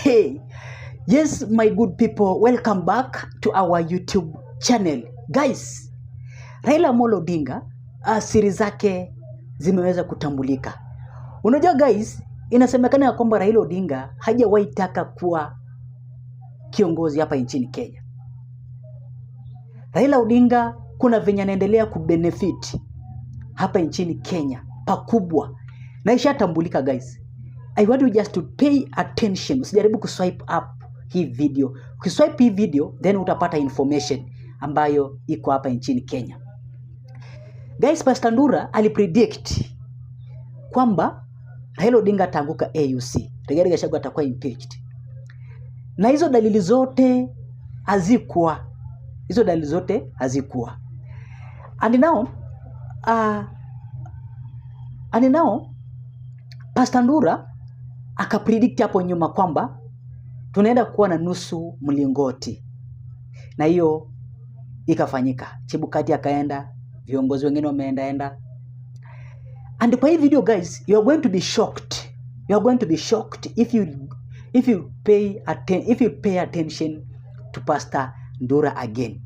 Hey, yes, my good people, welcome back to our YouTube channel. Guys, Raila Amolo Odinga, siri zake zimeweza kutambulika. Unajua guys, inasemekana ya kwamba Raila Odinga hajawahi taka kuwa kiongozi hapa nchini Kenya. Raila Odinga kuna venye anaendelea kubenefit hapa nchini Kenya pakubwa. Na ishatambulika guys. I want you just to pay attention. Usijaribu kuswipe up hii video. Ukiswipe hii video, then utapata information ambayo iko hapa nchini Kenya. Guys, Pastor Ndura alipredict kwamba Raila Odinga ataanguka AUC. Rigathi Gachagua atakuwa impeached. Na hizo dalili zote hazikuwa. And now Pastor Ndura akapredict hapo nyuma kwamba tunaenda kuwa na nusu mlingoti. Na hiyo ikafanyika. Chebukati akaenda, viongozi wengine wameenda. And kwa hii video guys, you are going to be shocked. You are going to be shocked if you pay attention to Pastor Ndura again.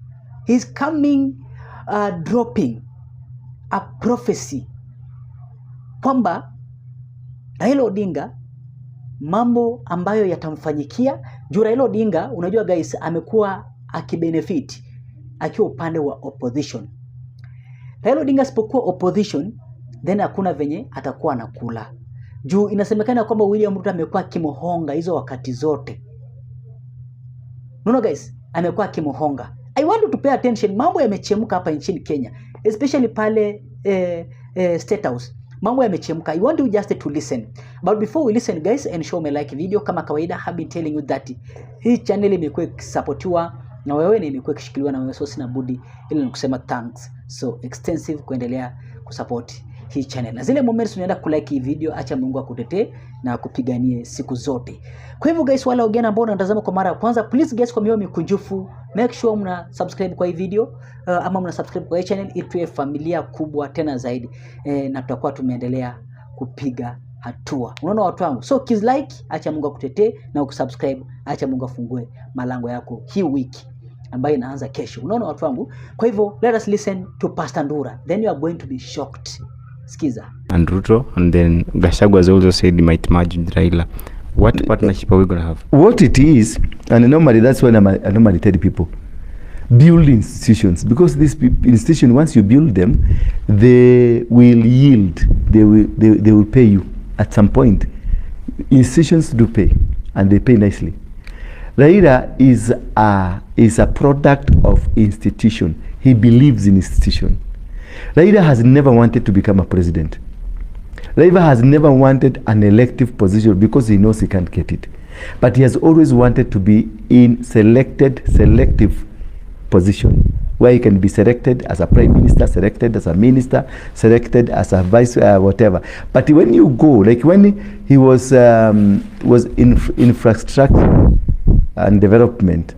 He's coming dropping a prophecy kwamba Raila Odinga mambo ambayo yatamfanyikia. Juu Raila Odinga, unajua guys, amekuwa akibenefit akiwa upande wa opposition. Raila Odinga sipokuwa opposition, then hakuna venye atakuwa anakula. Juu inasemekana kwamba William Ruto amekuwa akimuhonga hizo wakati zote. Guys, amekuwa akimuhonga. I want you to pay attention. Mambo yamechemka hapa nchini Kenya, especially pale Statehouse. Mambo yamechemka. I want you just to listen. But before we listen guys, and show me like video, kama kawaida have been telling you that hii channel imekuwa ikisupportiwa na wewe, na imekuwa ikishikiliwa na wewe, so sina budi ili nikusema thanks so extensive kuendelea kusupport hii channel. Na zile moments unaenda kulike hii video, acha Mungu akutetee na kupiganie siku zote. Kwa hivyo guys, wala wageni ambao wanatazama kwa mara ya kwanza, please guys, kwa mioyo mikunjufu, make sure mna subscribe kwa hii video ama mna subscribe kwa hii channel ili tuwe familia kubwa tena zaidi, na tutakuwa tumeendelea kupiga hatua. Unaona watu wangu? So kids like, acha Mungu akutetee, na ukisubscribe acha Mungu afungue malango yako hii wiki ambayo inaanza kesho. Unaona watu wangu? Kwa hivyo let us listen to Pastor Ndura, then you are going to be shocked. Skiza. And Ruto, and then Gachagua has also said he might merge with Raila. What partnership are we going to have? What it is, and normally that's when I normally tell people, build institutions, because these institutions, once you build them, they will yield. They will pay you at some point. Institutions do pay, and they pay nicely. Raila is a product of institution. He believes in institution. Raila has never wanted to become a president. Raila has never wanted an elective position because he knows he can't get it. But he has always wanted to be in selective position, where he can be selected as a prime minister, selected as a minister, selected as a vice, whatever. But when you go, like when he was in infrastructure and development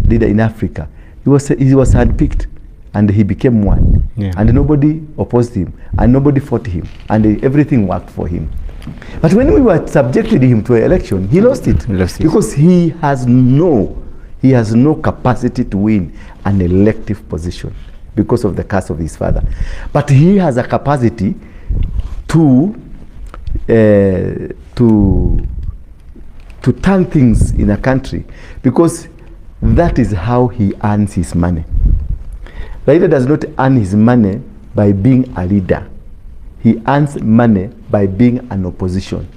leader in Africa, he was handpicked. And he became one, and nobody opposed him, and nobody fought him, and everything worked for him. But when we were subjected him to an election, he lost it, because he has no capacity to win an elective position because of the curse of his father. But he has a capacity to turn things in a country, because that is how he earns his money. Raila does not earn his money by being a leader. He earns money by being an opposition.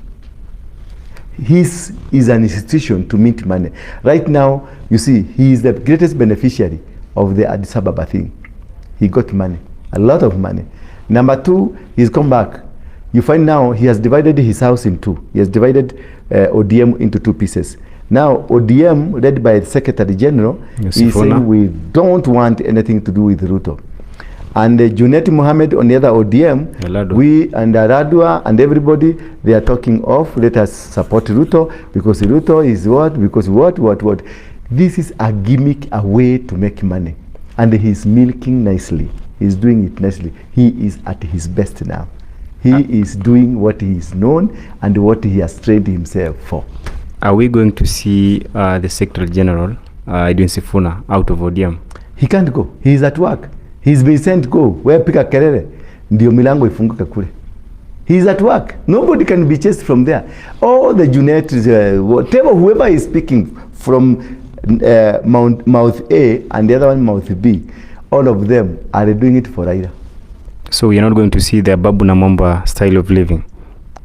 His is an institution to mint money. Right now, you see, he is the greatest beneficiary of the Addis Ababa thing. He got money, a lot of money. Number two, he's come back. You find now he has divided his house in two. He has divided ODM into two pieces. Now, ODM, led by the Secretary General, is saying we don't want anything to do with Ruto. And Junet Mohammed on the other ODM, we and Radua and everybody, they are talking of, let us support Ruto, because Ruto is what? Because what? This is a gimmick, a way to make money. And he's milking nicely. He's doing it nicely. He is at his best now. He is doing what he is known and what he has trained himself for. Are we going to see the Secretary General, Edwin Sifuna, out of ODM? He can't go. He's at work. He's been sent go. Where pika kelele ndio milango ifunguke kule. He's at work. Nobody can be chased from there. All the Junet, whatever, whoever is speaking from mouth A and the other one mouth B, all of them are doing it for Raila. So you're not going to see the Babu Namamba style of living?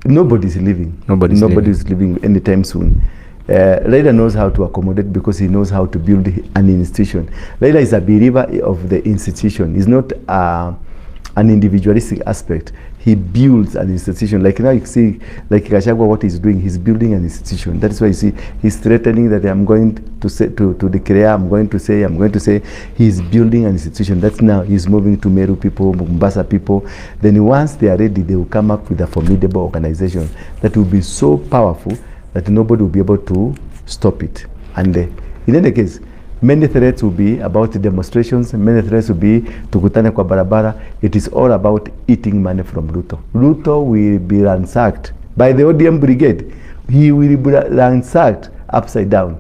Nobody's living. Nobody's living anytime soon. Raila knows how to accommodate because he knows how to build an institution. Raila is a believer of the institution. He's not an individualistic aspect. He builds an institution. Like now you see, like Gachagua, what he's doing, he's building an institution. That's why you see he's threatening that I'm going to say to declare, I'm going to say. He's building an institution. That's now he's moving to Meru people, Mombasa people. Then once they are ready, they will come up with a formidable organization that will be so powerful that nobody will be able to stop it. And in any case, many threats will be about demonstrations, many threats will be tukutane kwa barabara. It is all about eating money from Ruto. Ruto will be ransacked by the ODM brigade. He will be ransacked upside down.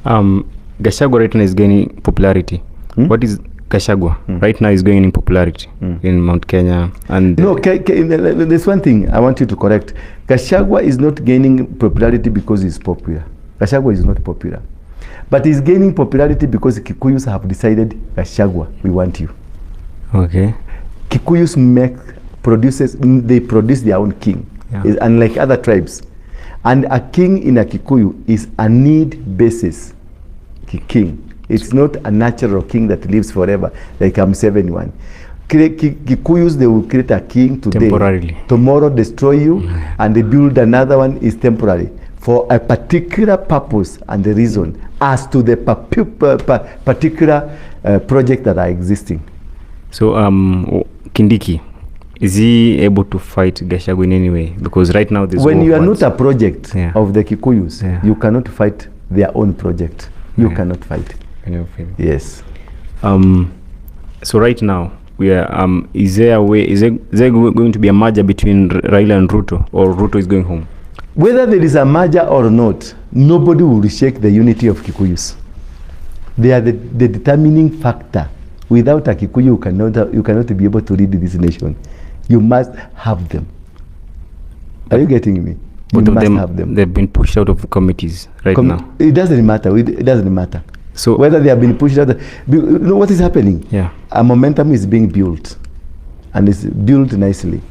Gachagua right now is gaining popularity. What is Gachagua? Right now is gaining popularity in Mount Kenya. And no, there's one thing I want you to correct. Gachagua is not gaining popularity because he's popular. Gachagua is not popular. But he's gaining popularity because Kikuyus have decided, Gachagua, we want you. Okay. Kikuyus they produce their own king. Yeah. It's unlike other tribes. And a king in a Kikuyu is a need basis king. It's not a natural king that lives forever, like I'm 71. Kikuyus, they will create a king today. Temporarily. Tomorrow destroy you, and they build another one is temporary, for a particular purpose and the reason as to the particular project that are existing. So Kindiki, is he able to fight Gachagua in any way? Because right now there's when you are not a project of the Kikuyus, you cannot fight their own project. You cannot fight. Yes. So right now we are is there going to be a merger between Raila and Ruto, or Ruto is going home? Whether there is a merger or not, nobody will shake the unity of Kikuyus. They are the determining factor. Without a Kikuyu, you cannot be able to lead this nation. You must have them. Are you getting me? Both of them have them. They've been pushed out of committees now. It doesn't matter. It doesn't matter. So whether they have been pushed out, you know what is happening? Yeah. A momentum is being built, and it's built nicely,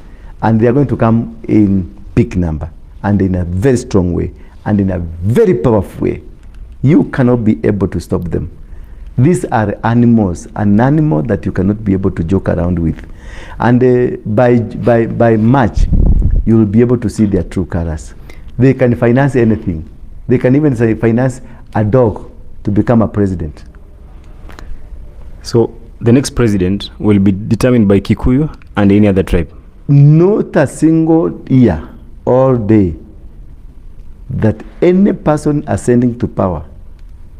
and they are going to come in big number, and in a very strong way, and in a very powerful way. You cannot be able to stop them. These are animals, an animal that you cannot be able to joke around with. And by March, you will be able to see their true colors. They can finance anything. They can even finance a dog to become a president. So the next president will be determined by Kikuyu and any other tribe? Not a single year, all day, that any person ascending to power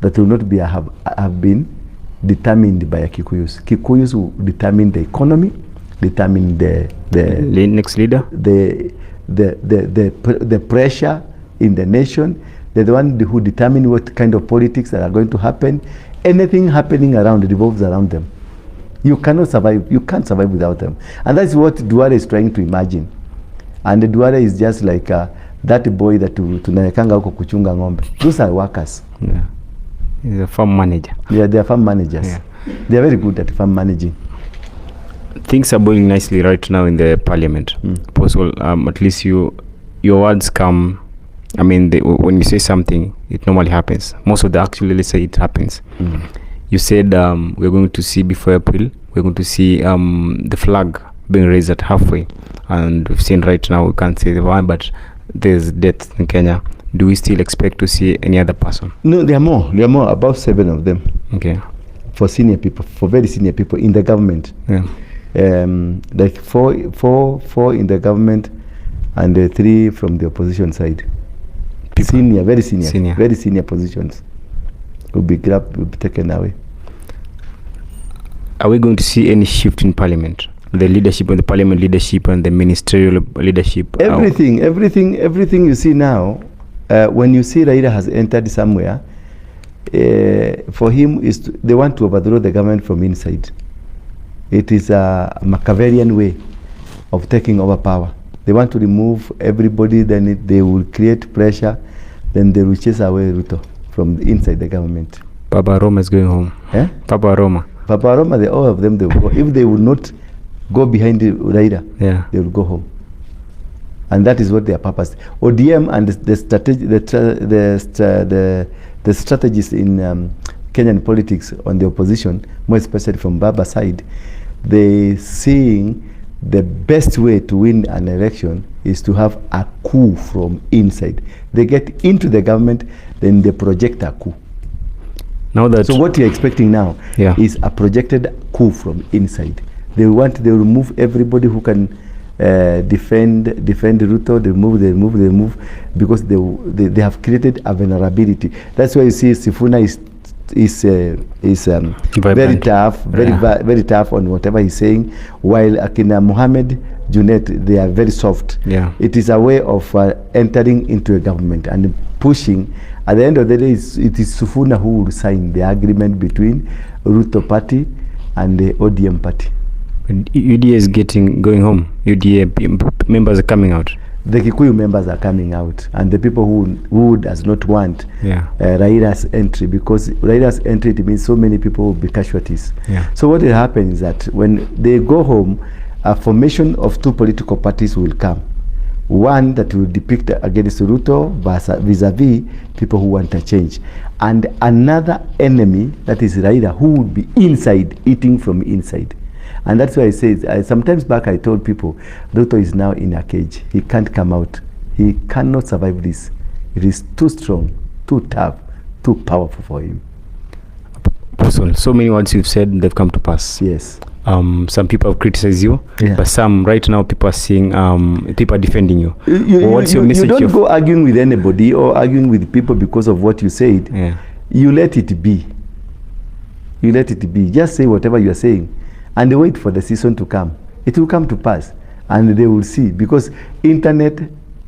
that will not be have been determined by a Kikuyus. Kikuyus will determine the economy, determine the next leader, the pressure in the nation. They're the one who determine what kind of politics that are going to happen. Anything happening around revolves around them. You cannot survive. You can't survive without them. And that's what Duale is trying to imagine. And Duale is just like that boy that tunawekanga huko kuchunga ng'ombe. Those are workers. Yeah. He's a farm manager. Yeah, they are farm managers. Yeah. They are very good at farm managing. Things are boiling nicely right now in the parliament. Possible, at least your words come. I mean, when you say something, it normally happens. Most of the actually say it happens. You said we're going to see before April, we're going to see the flag being raised at halfway. And we've seen right now, we can't say the one, but there's deaths in Kenya. Do we still expect to see any other person? No, there are more. There are more, about 7 of them. Okay. For senior people, for very senior people in the government. Yeah. Like four in the government and 3 from the opposition side. People. Senior, very senior positions will be grabbed, will be taken away. Are we going to see any shift in parliament? The leadership and the parliament leadership and the ministerial leadership? Everything you see now, when you see Raila has entered somewhere, for him they want to overthrow the government from inside. It is a Machiavellian way of taking over power. They want to remove everybody, then they will create pressure, then they will chase away Ruto from inside the government. Papa Roma is going home. Eh? Papa Roma. Papa Roma, all of them, they will go. If they will not go behind Raila, Yeah. they will go home. And that is what their purpose. ODM and the strategies in Kenyan politics on the opposition, more especially from Baba's side, they seeing the best way to win an election is to have a coup from inside. They get into the government, then they project a coup. Now that So what you're expecting now Yeah. is a projected coup from inside. They will remove everybody who can defend Ruto. They remove because they have created a vulnerability. That's why you see Sifuna is very tough, very tough on whatever he's saying, while Akina Mohammed Junet, they are very soft. Yeah. It is a way of entering into a government and pushing. At the end of the day, it is Sifuna who will sign the agreement between Ruto party and the ODM party. UDA is going home. UDA members are coming out. The Kikuyu members are coming out, and the people who does not want Yeah. Raila's entry, because Raila's entry, it means so many people will be casualties. Yeah. So what will happen is that when they go home, a formation of two political parties will come. One that will depict against Ruto vis-a-vis people who want a change, and another enemy that is Raila, who will be inside, eating from inside. And that's why I say, sometimes back I told people, Ruto is now in a cage. He can't come out. He cannot survive this. It is too strong, too tough, too powerful for him. Apostle, so many words you've said, they've come to pass. Yes. Some people have criticized you, Yeah. but some right now people are seeing, people are defending you. What's your You message? don't go arguing with anybody or arguing with people because of what you said. Yeah. You let it be. You let it be. Just say whatever you are saying and wait for the season to come. It will come to pass and they will see, because internet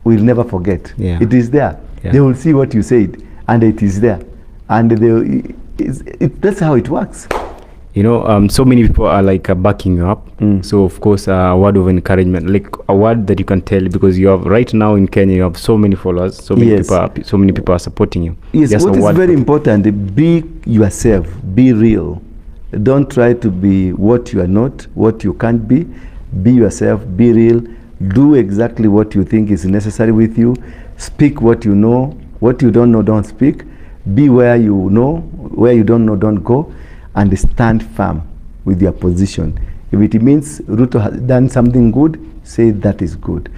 will never forget. Yeah. It is there. Yeah. They will see what you said and it is there. And that's how it works. You know, so many people are like backing you up. So of course, a word of encouragement, like a word that you can tell, because you have right now in Kenya, you have so many followers, so many Yes. so many people are supporting you. Yes, Just what a is word very for- important, be yourself, be real. Don't try to be what you are not, what you can't be. Be yourself, be real. Do exactly what you think is necessary with you. Speak what you know. What you don't know, don't speak. Be where you know. Where you don't know, don't go. And stand firm with your position. If it means Ruto has done something good, say that is good.